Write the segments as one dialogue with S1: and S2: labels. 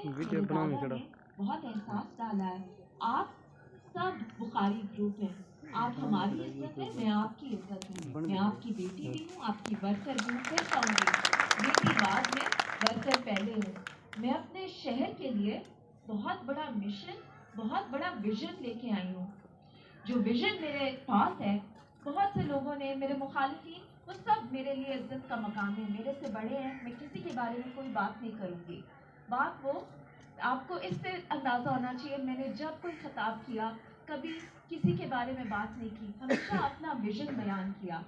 S1: میرے دادا نے بہت احساس ڈالا ہے. آپ سب بخاری گروپ ہیں, آپ ہماری عزت ہے, میں آپ کی عزت ہوں, میں آپ کی بیٹی بھی ہوں, آپ کی ورکر بھی ہوں. پھر کہوں گی بیٹی بعد میں, ورکر پہلے ہوں. میں اپنے شہر کے لیے بہت بڑا مشن, بہت بڑا ویژن لے کے آئی ہوں. جو ویژن میرے پاس ہے, بہت سے لوگوں نے, میرے مخالفین, وہ سب میرے لیے عزت کا مقام ہے, میرے سے بڑے ہیں. میں کسی کے بارے میں کوئی بات نہیں کروں گی. بات وہ, آپ کو اس سے اندازہ ہونا چاہیے, میں نے جب کوئی خطاب کیا کبھی کسی کے بارے میں بات نہیں کی, ہمیشہ اپنا ویژن بیان کیا.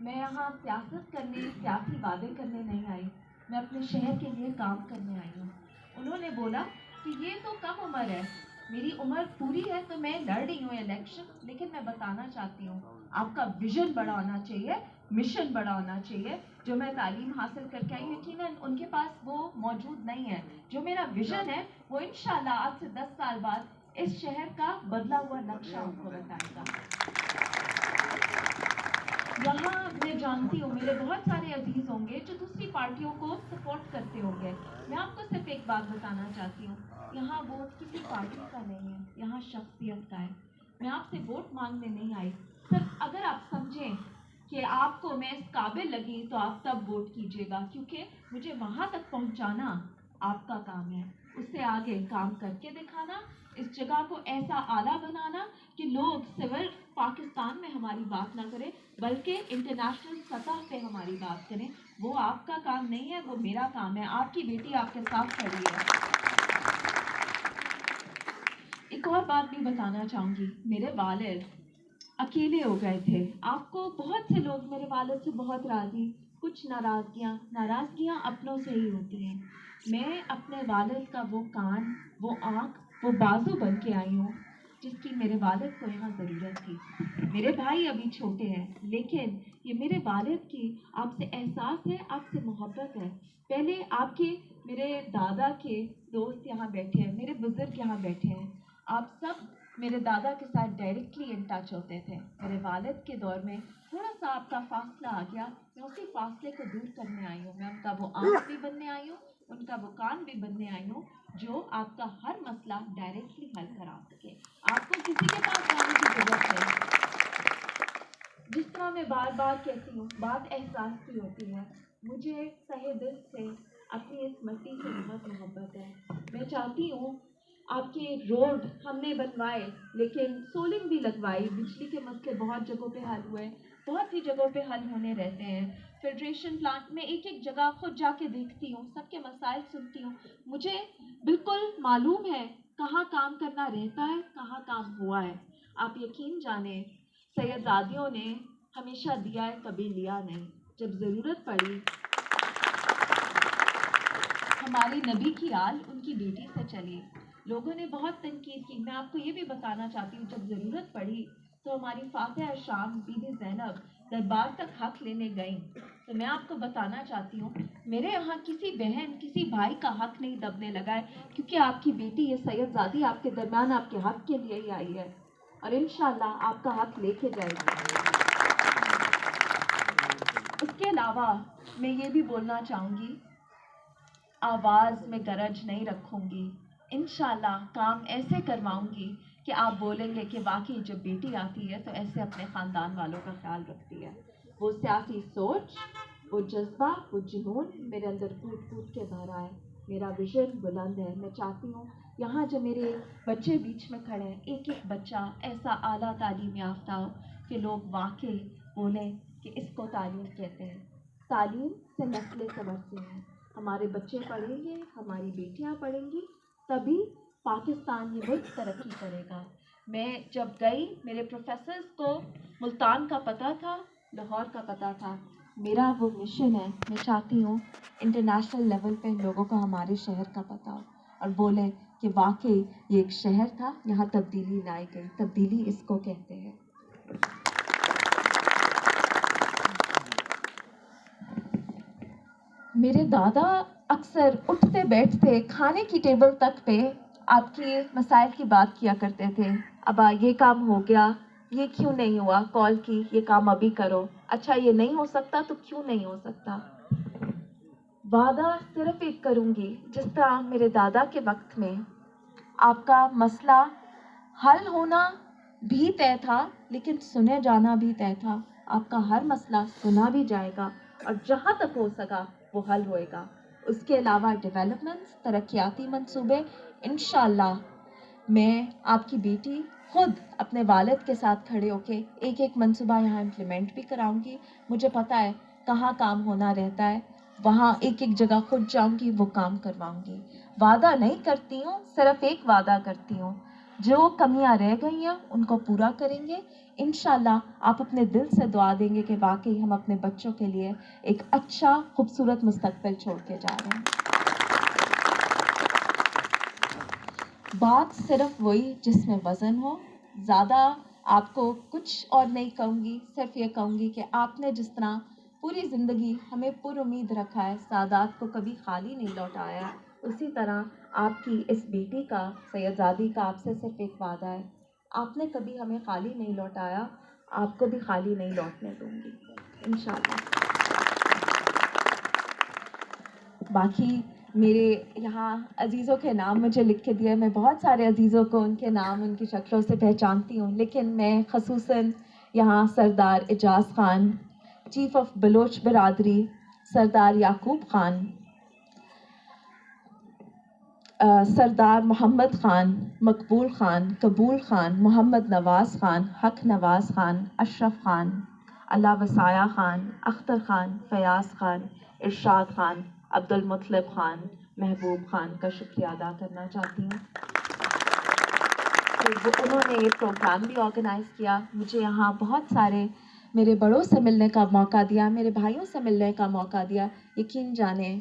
S1: میں یہاں سیاست کرنے, سیاسی وعدے کرنے نہیں آئی, میں اپنے شہر کے لیے کام کرنے آئی ہوں. انہوں نے بولا کہ یہ تو کم عمر ہے, میری عمر پوری ہے تو میں لڑ رہی ہوں الیکشن, لیکن میں بتانا چاہتی ہوں آپ کا ویژن بڑا ہونا چاہیے, مشن بڑا ہونا چاہیے. جو میں تعلیم حاصل کر کے آئی, یقیناً ان کے پاس وہ موجود نہیں ہے. جو میرا ویژن ہے وہ انشاءاللہ آج سے 10 سال بعد اس شہر کا بدلا ہوا نقشہ ان کو بتائے گا. یہاں میں جانتی ہوں میرے بہت سارے عزیز ہوں گے جو دوسری پارٹیوں کو سپورٹ کرتے ہوں گے. میں آپ کو صرف ایک بات بتانا چاہتی ہوں, یہاں ووٹ کسی پارٹی کا نہیں ہے, یہاں شخصیت کا ہے. میں آپ سے ووٹ مانگنے نہیں آئی, صرف اگر آپ سمجھیں کہ آپ کو میں اس قابل لگی تو آپ تب ووٹ کیجیے گا, کیونکہ مجھے وہاں تک پہنچانا آپ کا کام ہے. اس سے آگے کام کر کے دکھانا, اس جگہ کو ایسا اعلیٰ بنانا کہ لوگ صرف پاکستان میں ہماری بات نہ کریں بلکہ انٹرنیشنل سطح پہ ہماری بات کریں. وہ آپ کا کام نہیں ہے, وہ میرا کام ہے. آپ کی بیٹی آپ کے ساتھ کھڑی ہے. ایک اور بات بھی بتانا چاہوں گی, میرے والد اکیلے ہو گئے تھے. آپ کو بہت سے لوگ میرے والد سے بہت راضی, کچھ ناراضگیاں اپنوں سے ہی ہوتی ہیں. میں اپنے والد کا وہ کان, وہ آنکھ, وہ بازو بن کے آئی ہوں جس کی میرے والد کو یہاں ضرورت تھی. میرے بھائی ابھی چھوٹے ہیں, لیکن یہ میرے والد کی آپ سے احساس ہے, آپ سے محبت ہے. پہلے آپ کے, میرے دادا کے دوست یہاں بیٹھے ہیں, میرے بزرگ یہاں بیٹھے ہیں, آپ سب میرے دادا کے ساتھ ڈائریکٹلی ان ٹچ ہوتے تھے. میرے والد کے دور میں تھوڑا سا آپ کا فاصلہ آ گیا, میں اسی فاصلے کو دور کرنے آئی ہوں. میں ان کا وہ آنکھ بھی بننے آئی ہوں, ان کا وہ کان بھی بننے آئی ہوں, جو آپ کا ہر مسئلہ ڈائریکٹلی حل کرا سکے. آپ کو کسی کے پاس جانے کی ضرورت نہیں. جس طرح میں بار بار کہتی ہوں, بات احساس کی ہوتی ہے. مجھے تہہ دل سے اپنی اس مٹی سے بہت محبت ہے. میں چاہتی ہوں آپ کے روڈ ہم نے بنوائے, لیکن سولنگ بھی لگوائی, بجلی کے مسئلے بہت جگہوں پہ حل ہوئے, بہت سی جگہوں پہ حل ہونے رہتے ہیں. فیڈریشن پلانٹ میں ایک ایک جگہ خود جا کے دیکھتی ہوں, سب کے مسائل سنتی ہوں. مجھے بالکل معلوم ہے کہاں کام کرنا رہتا ہے, کہاں کام ہوا ہے. آپ یقین جانیں, سیدزادیوں نے ہمیشہ دیا ہے, کبھی لیا نہیں. جب ضرورت پڑی, ہماری نبی کی آل ان کی بیٹی سے چلی. لوگوں نے بہت تنقید کی. میں آپ کو یہ بھی بتانا چاہتی ہوں, جب ضرورت پڑی تو ہماری فاتحہ شام بی بی زینب دربار تک حق لینے گئیں. تو میں آپ کو بتانا چاہتی ہوں, میرے یہاں کسی بہن, کسی بھائی کا حق نہیں دبنے لگا ہے, کیونکہ آپ کی بیٹی یہ سیدزادی آپ کے درمیان آپ کے حق کے لیے ہی آئی ہے, اور انشاءاللہ آپ کا حق لے کے جائے گی. اس کے علاوہ میں یہ بھی بولنا چاہوں گی, آواز میں گرج نہیں رکھوں گی. انشاءاللہ کام ایسے کرواؤں گی کہ آپ بولیں گے کہ واقعی جب بیٹی آتی ہے تو ایسے اپنے خاندان والوں کا خیال رکھتی ہے. وہ سیاسی سوچ, وہ جذبہ, وہ جنون میرے اندر کود کود کے بھرا ہے. میرا ویژن بلند ہے. میں چاہتی ہوں یہاں جو میرے بچے بیچ میں کھڑے ہیں, ایک ایک بچہ ایسا اعلیٰ تعلیم یافتہ ہو کہ لوگ واقعی بولیں کہ اس کو تعلیم کہتے ہیں. تعلیم سے نسلیں سنورتی ہیں. ہمارے بچے پڑھیں گے, ہماری بیٹیاں پڑھیں گی, تبھی پاکستان یہ ملک ترقی کرے گا. میں جب گئی, میرے پروفیسرز کو ملتان کا پتہ تھا, لاہور کا پتہ تھا. میرا وہ مشن ہے, میں چاہتی ہوں انٹرنیشنل لیول پہ لوگوں کو ہمارے شہر کا پتہ ہو اور بولیں کہ واقعی یہ ایک شہر تھا, یہاں تبدیلی لائی گئی. تبدیلی اس کو کہتے ہیں. میرے دادا اکثر اٹھتے بیٹھتے کھانے کی ٹیبل تک پہ آپ کے مسائل کی بات کیا کرتے تھے. ابا یہ کام ہو گیا, یہ کیوں نہیں ہوا, کال کی, یہ کام ابھی کرو, اچھا یہ نہیں ہو سکتا تو کیوں نہیں ہو سکتا. وعدہ صرف ایک کروں گی، جس طرح میرے دادا کے وقت میں آپ کا مسئلہ حل ہونا بھی طے تھا لیکن سنے جانا بھی طے تھا. آپ کا ہر مسئلہ سنا بھی جائے گا اور جہاں تک ہو سکا وہ حل ہوئے گا. اس کے علاوہ ڈیولپمنٹس، ترقیاتی منصوبے، انشاءاللہ میں آپ کی بیٹی خود اپنے والد کے ساتھ کھڑے ہو کے ایک ایک منصوبہ یہاں امپلیمنٹ بھی کراؤں گی. مجھے پتہ ہے کہاں کام ہونا رہتا ہے، وہاں ایک ایک جگہ خود جاؤں گی، وہ کام کرواؤں گی. وعدہ نہیں کرتی ہوں، صرف ایک وعدہ کرتی ہوں، جو کمیاں رہ گئی ہیں ان کو پورا کریں گے. انشاءاللہ آپ اپنے دل سے دعا دیں گے کہ واقعی ہم اپنے بچوں کے لیے ایک اچھا خوبصورت مستقبل چھوڑ کے جا رہے ہیں. بات صرف وہی جس میں وزن ہو. زیادہ آپ کو کچھ اور نہیں کہوں گی، صرف یہ کہوں گی کہ آپ نے جس طرح پوری زندگی ہمیں پر امید رکھا ہے، سعادات کو کبھی خالی نہیں لوٹایا، اسی طرح آپ کی اس بیٹی کا، سیدزادی کا آپ سے صرف ایک وعدہ ہے، آپ نے کبھی ہمیں خالی نہیں لوٹایا، آپ کو بھی خالی نہیں لوٹنے دوں گی انشاءاللہ. باقی میرے یہاں عزیزوں کے نام مجھے لکھ کے دیے. میں بہت سارے عزیزوں کو ان کے نام ان کی شکلوں سے پہچانتی ہوں، لیکن میں خصوصاً یہاں سردار اعجاز خان، چیف آف بلوچ برادری، سردار یعقوب خان، سردار محمد خان، مقبول خان، قبول خان، محمد نواز خان، حق نواز خان، اشرف خان، اللہ وسایہ خان، اختر خان، فیاض خان، ارشاد خان، عبد المطلب خان، محبوب خان کا شکریہ ادا کرنا چاہتی ہوں. انہوں نے یہ پروگرام بھی آرگنائز کیا، مجھے یہاں بہت سارے میرے بڑوں سے ملنے کا موقع دیا، میرے بھائیوں سے ملنے کا موقع دیا. یقین جانیں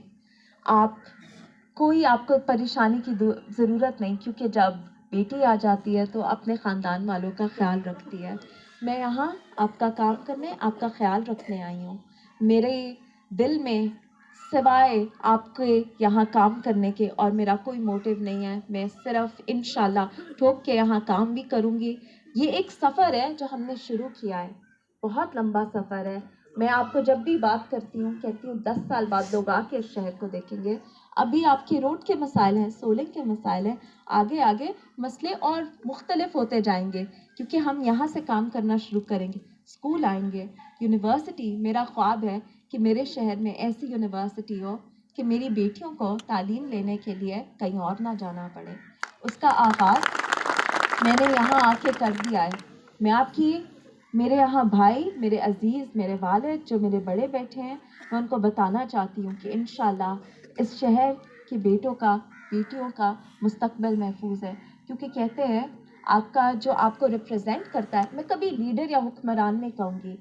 S1: آپ کو پریشانی کی ضرورت نہیں، کیونکہ جب بیٹی آ جاتی ہے تو اپنے خاندان والوں کا خیال رکھتی ہے. میں یہاں آپ کا کام کرنے، آپ کا خیال رکھنے آئی ہوں. میرے دل میں سوائے آپ کے یہاں کام کرنے کے اور میرا کوئی موٹیو نہیں ہے. میں صرف انشاءاللہ ٹھوک کے یہاں کام بھی کروں گی. یہ ایک سفر ہے جو ہم نے شروع کیا ہے، بہت لمبا سفر ہے. میں آپ کو جب بھی بات کرتی ہوں کہتی ہوں 10 سال بعد لوگ آ کے اس شہر کو دیکھیں گے. ابھی آپ کے روڈ کے مسائل ہیں، سولنگ کے مسائل ہیں، آگے آگے مسئلے اور مختلف ہوتے جائیں گے، کیونکہ ہم یہاں سے کام کرنا شروع کریں گے. اسکول آئیں گے، یونیورسٹی. میرا خواب ہے کہ میرے شہر میں ایسی یونیورسٹی ہو کہ میری بیٹیوں کو تعلیم لینے کے لیے کہیں اور نہ جانا پڑے. اس کا آغاز میں نے یہاں آ کے کر دیا ہے. میں آپ کی، میرے یہاں بھائی، میرے عزیز، میرے والد جو میرے بڑے بیٹھے ہیں، میں ان کو بتانا چاہتی ہوں کہ انشاءاللہ اس شہر کی بیٹیوں کا مستقبل محفوظ ہے. کیونکہ کہتے ہیں آپ کا جو آپ کو ریپرزینٹ کرتا ہے، میں کبھی لیڈر یا حکمران نہیں کہوں گی.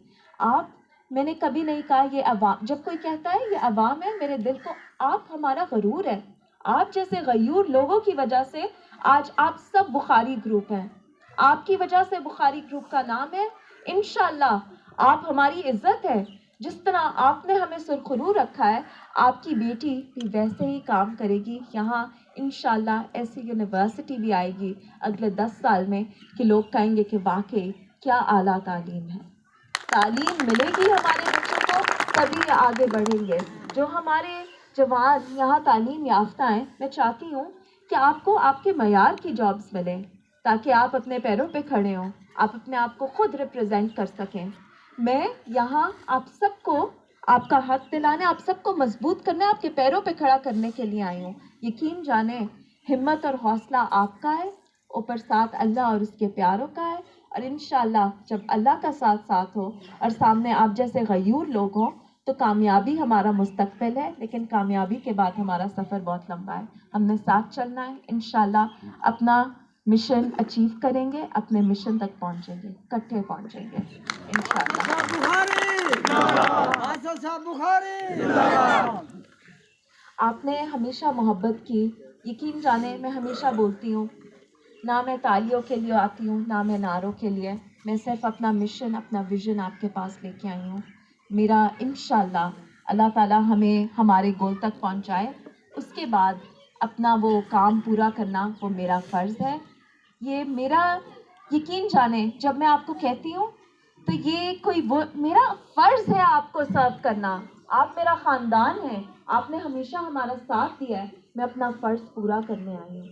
S1: میں نے کبھی نہیں کہا یہ عوام. جب کوئی کہتا ہے یہ عوام ہے، میرے دل کو، آپ ہمارا غرور ہے. آپ جیسے غیور لوگوں کی وجہ سے آج آپ سب بخاری گروپ ہیں. آپ کی وجہ سے بخاری گروپ کا نام ہے. انشاءاللہ آپ ہماری عزت ہے. جس طرح آپ نے ہمیں سرخرو رکھا ہے، آپ کی بیٹی بھی ویسے ہی کام کرے گی. یہاں انشاءاللہ ایسی یونیورسٹی بھی آئے گی اگلے 10 سال میں کہ لوگ کہیں گے کہ واقعی کیا اعلیٰ تعلیم ہے. تعلیم ملے گی ہمارے بچوں کو تبھی یہ آگے بڑھیں گے. جو ہمارے جوان یہاں تعلیم یافتہ ہیں، میں چاہتی ہوں کہ آپ کو آپ کے معیار کی جابس ملیں تاکہ آپ اپنے پیروں پہ کھڑے ہوں، آپ اپنے آپ کو خود ریپرزینٹ کر سکیں. میں یہاں آپ سب کو آپ کا حق دلانے، آپ سب کو مضبوط کرنے، آپ کے پیروں پہ کھڑا کرنے کے لیے آئی ہوں. یقین جانیں ہمت اور حوصلہ آپ کا ہے، اوپر ساتھ اللہ اور اس کے پیاروں کا ہے. اور انشاءاللہ جب اللہ کا ساتھ ہو اور سامنے آپ جیسے غیور لوگ ہوں تو کامیابی ہمارا مستقبل ہے. لیکن کامیابی کے بعد ہمارا سفر بہت لمبا ہے. ہم نے ساتھ چلنا ہے. انشاءاللہ اپنا مشن اچیو کریں گے، اپنے مشن تک پہنچیں گے، اکٹھے پہنچیں گے انشاءاللہ. آپ نے ہمیشہ محبت کی. یقین جانے میں ہمیشہ بولتی ہوں، نہ میں تالیوں کے لیے آتی ہوں، نہ میں نعروں کے لیے. میں صرف اپنا مشن، اپنا ویژن آپ کے پاس لے کے آئی ہوں. میرا انشاءاللہ اللہ تعالیٰ ہمیں ہمارے گول تک پہنچائے. اس کے بعد اپنا وہ کام پورا کرنا وہ میرا فرض ہے. یہ میرا، یقین جانیں جب میں آپ کو کہتی ہوں تو یہ کوئی وہ میرا فرض ہے آپ کو سرو کرنا. آپ میرا خاندان ہیں، آپ نے ہمیشہ ہمارا ساتھ دیا ہے. میں اپنا فرض پورا کرنے آئی ہوں,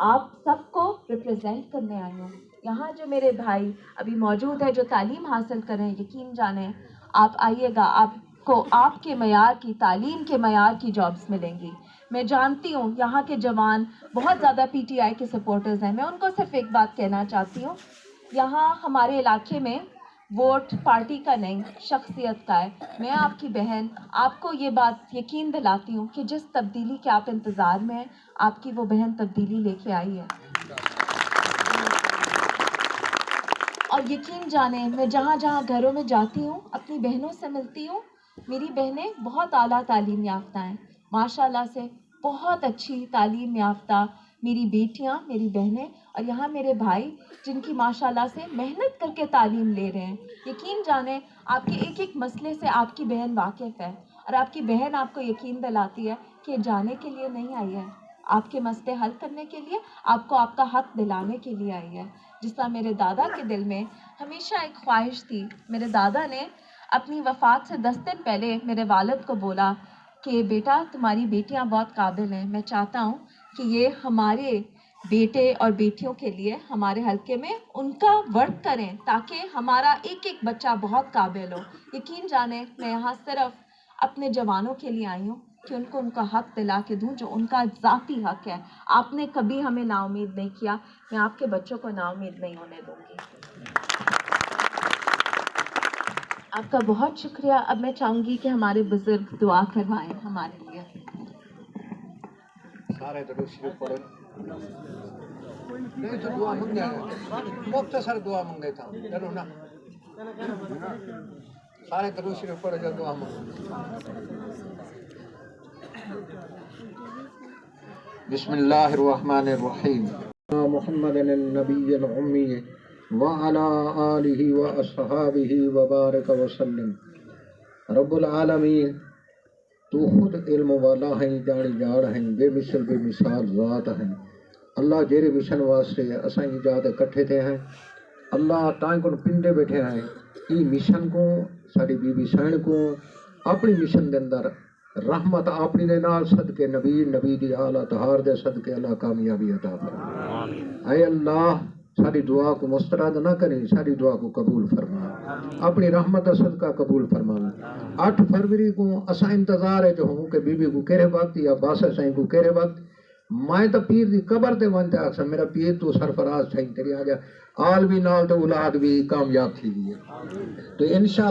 S1: آپ سب کو ریپرزینٹ کرنے آئی ہوں. یہاں جو میرے بھائی ابھی موجود ہے جو تعلیم حاصل کریں, یقین جانیں آپ آئیے گا, آپ کو آپ کے معیار کی, تعلیم کے معیار کی جابس ملیں گی. میں جانتی ہوں یہاں کے جوان بہت زیادہ پی ٹی آئی کے سپورٹرز ہیں. میں ان کو صرف ایک بات کہنا چاہتی ہوں, یہاں ہمارے علاقے میں ووٹ پارٹی کا نہیں شخصیت کا ہے. میں آپ کی بہن آپ کو یہ بات یقین دلاتی ہوں کہ جس تبدیلی کے آپ انتظار میں ہیں, آپ کی وہ بہن تبدیلی لے کے آئی ہے. اور یقین جانیں میں جہاں جہاں گھروں میں جاتی ہوں, اپنی بہنوں سے ملتی ہوں, میری بہنیں بہت اعلیٰ تعلیم یافتہ ہیں, ماشاء اللہ سے بہت اچھی تعلیم یافتہ میری بیٹیاں, میری بہنیں, اور یہاں میرے بھائی جن کی ماشاء اللہ سے محنت کر کے تعلیم لے رہے ہیں. یقین جانیں آپ کے ایک ایک مسئلے سے آپ کی بہن واقف ہے, اور آپ کی بہن آپ کو یقین دلاتی ہے کہ جانے کے لیے نہیں آئی ہے, آپ کے مسئلے حل کرنے کے لیے, آپ کو آپ کا حق دلانے کے لیے آئی ہے. جس طرح میرے دادا کے دل میں ہمیشہ ایک خواہش تھی, میرے دادا نے اپنی وفات سے 10 دن پہلے میرے والد کو بولا کہ بیٹا تمہاری بیٹیاں بہت قابل ہیں, میں چاہتا ہوں کہ یہ ہمارے بیٹے اور بیٹیوں کے لیے ہمارے حلقے میں ان کا ورک کریں تاکہ ہمارا ایک ایک بچہ بہت قابل ہو. یقین جانیں میں یہاں صرف اپنے جوانوں کے لیے آئی ہوں کہ ان کو ان کا حق دلا کے دوں جو ان کا ذاتی حق ہے. آپ نے کبھی ہمیں نا امید نہیں کیا, میں آپ کے بچوں کو نا امید نہیں ہونے دوں گی. آپ کا بہت شکریہ. اب میں چاہوں گی کہ ہمارے بزرگ دعا کروائیں ہمارے لیے.
S2: سارے درود پڑھیں. نہیں تو دعا منگے, مختصر دعا منگے تھا, چلو نا سارے درود شریف پڑھو جو دعا منگے. بسم اللہ الرحمن الرحیم. محمد النبی الأمی وعلى آلہ واصحابہ وبارک وسلم. رب العالمین تو خود علم والا ہیں, جانی جاڑ ہیں, بے مثل بے مثال ذات ہیں. اللہ جیرے مشن واسطے اساں ایجاد کٹھے تھے ہیں, اللہ تائیں کو پنڈے بیٹھے ہیں, ای مشن کو ساری بی بی سین کو اپنی مشن دے اندر رحمت اپنی دے نال صدقے نبی دی اعلیٰ تہار دے صدقے اللہ کامیابی عطا فرما. اے اللہ ساری دعا کو مسترد نہ کریں, ساری دعا کو قبول فرما, اپنی رحمت صدقہ قبول فرما. 8 فروری کو اساں انتظار ہے جو ہوں کہ بی بی کو کہرے وقت یا باسا سائیں کو کہرے وقت میں تو پیر دی قبر تے ونتے آکسا میرا پیر تو سرفراز تھیں تیری آ گیا, آل بھی نال تو اولاد بھی کامیاب تھی گئی ہے. تو انشاءاللہ